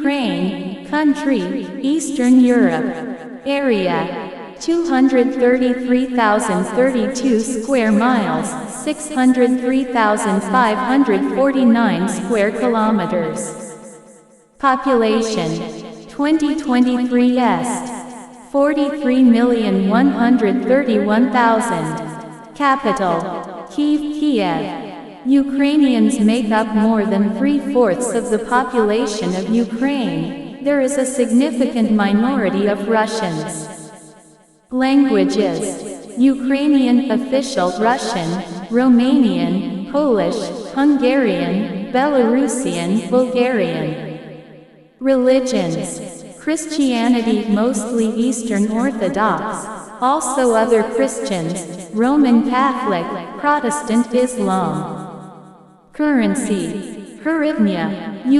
Ukraine, country, Eastern Europe. Area, 233,032 square miles, 603,549 square kilometers. Population, 2023 est. 43,131,000. Capital, Kyiv. Ukrainians make up more than 3/4 of the population of Ukraine. There is a significant minority of Russians. Languages: Ukrainian official Russian, Romanian, Polish, Hungarian, Belarusian, Bulgarian. Religions: Christianity, mostly Eastern Orthodox, also other Christians, Roman Catholic, Protestant Islam. Currency: hryvnia.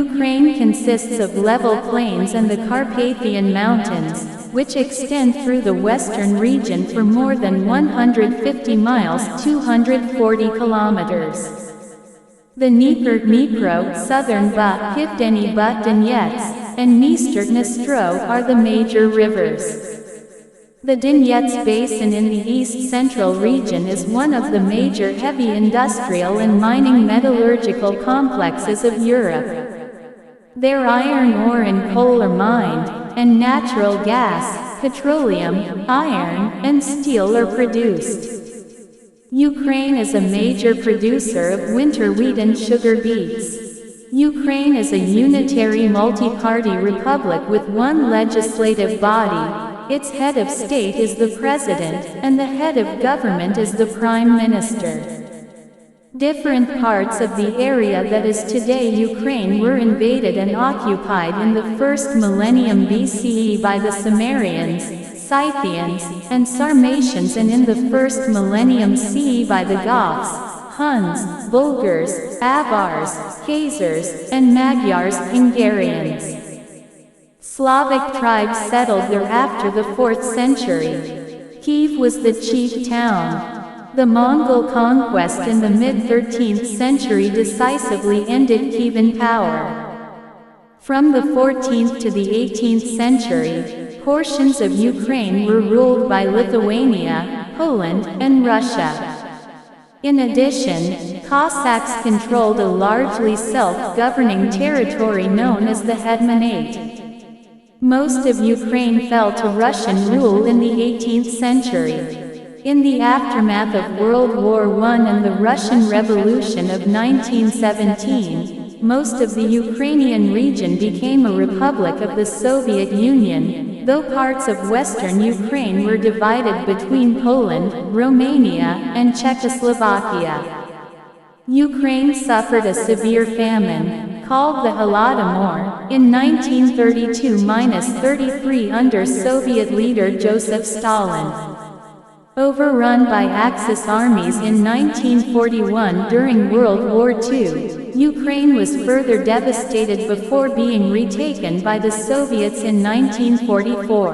Ukraine consists of level plains and the Carpathian Mountains, which extend through the western region for more than 150 miles 240 kilometers. The Dnipro, southern Pivdeny Donetsk, and Dniestr are the major rivers. The Donetsk Basin in the east-central region is one of the major heavy industrial and mining metallurgical complexes of Europe. There iron ore and coal are mined, and natural gas, petroleum, iron, and steel are produced. Ukraine is a major producer of winter wheat and sugar beets. Ukraine is a unitary multi-party republic with one legislative body. Its head of state is the president, and the head of government is the prime minister. Different parts of the area that is today Ukraine were invaded and occupied in the first millennium BCE by the Sumerians, Scythians, and Sarmatians, and in the first millennium CE by the Goths, Huns, Bulgars, Avars, Khazars, and Magyars, Hungarians. Slavic tribes settled there after the 4th century. Kyiv was the chief town. The Mongol conquest in the mid-13th century decisively ended Kievan power. From the 14th to the 18th century, portions of Ukraine were ruled by Lithuania, Poland, and Russia. In addition, Cossacks controlled a largely self-governing territory known as the Hetmanate. Most of Ukraine fell to Russian rule in the 18th century. In the aftermath of World War I and the Russian Revolution of 1917, most of the Ukrainian region became a republic of the Soviet Union, though parts of western Ukraine were divided between Poland, Romania, and Czechoslovakia. Ukraine suffered a severe famine, called the Holodomor, in 1932–33 under Soviet leader Joseph Stalin. Overrun by Axis armies in 1941 during World War II, Ukraine was further devastated before being retaken by the Soviets in 1944.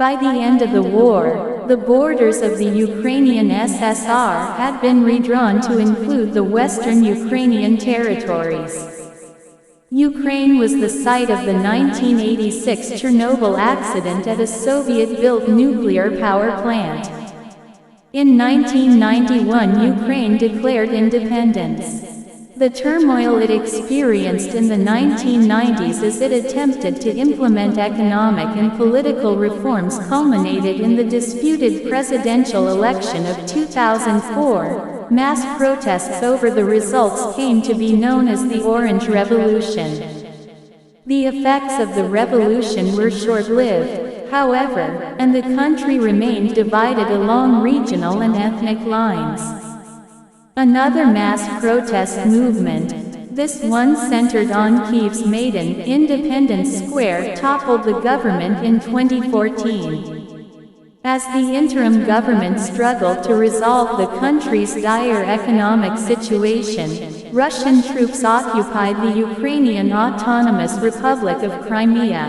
By the end of the war, the borders of the Ukrainian SSR had been redrawn to include the western Ukrainian territories. Ukraine was the site of the 1986 Chernobyl accident at a Soviet-built nuclear power plant. In 1991, Ukraine declared independence. The turmoil it experienced in the 1990s as it attempted to implement economic and political reforms culminated in the disputed presidential election of 2004. Mass protests over the results came to be known as the Orange Revolution. The effects of the revolution were short-lived, however, and the country remained divided along regional and ethnic lines. Another mass protest movement, this one centered on Kyiv's maiden, Independence Square, toppled the government in 2014. As the interim government struggled to resolve the country's dire economic situation, Russian troops occupied the Ukrainian Autonomous Republic of Crimea.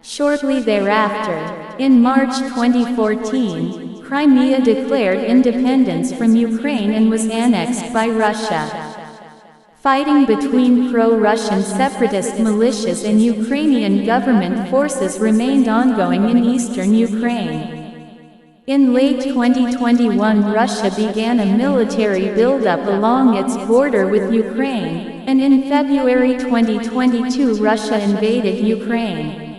Shortly thereafter, in March 2014, Crimea declared independence from Ukraine and was annexed by Russia. Fighting between pro-Russian separatist militias and Ukrainian government forces remained ongoing in eastern Ukraine. In late 2021, Russia began a military buildup along its border with Ukraine, and in February 2022 Russia invaded Ukraine.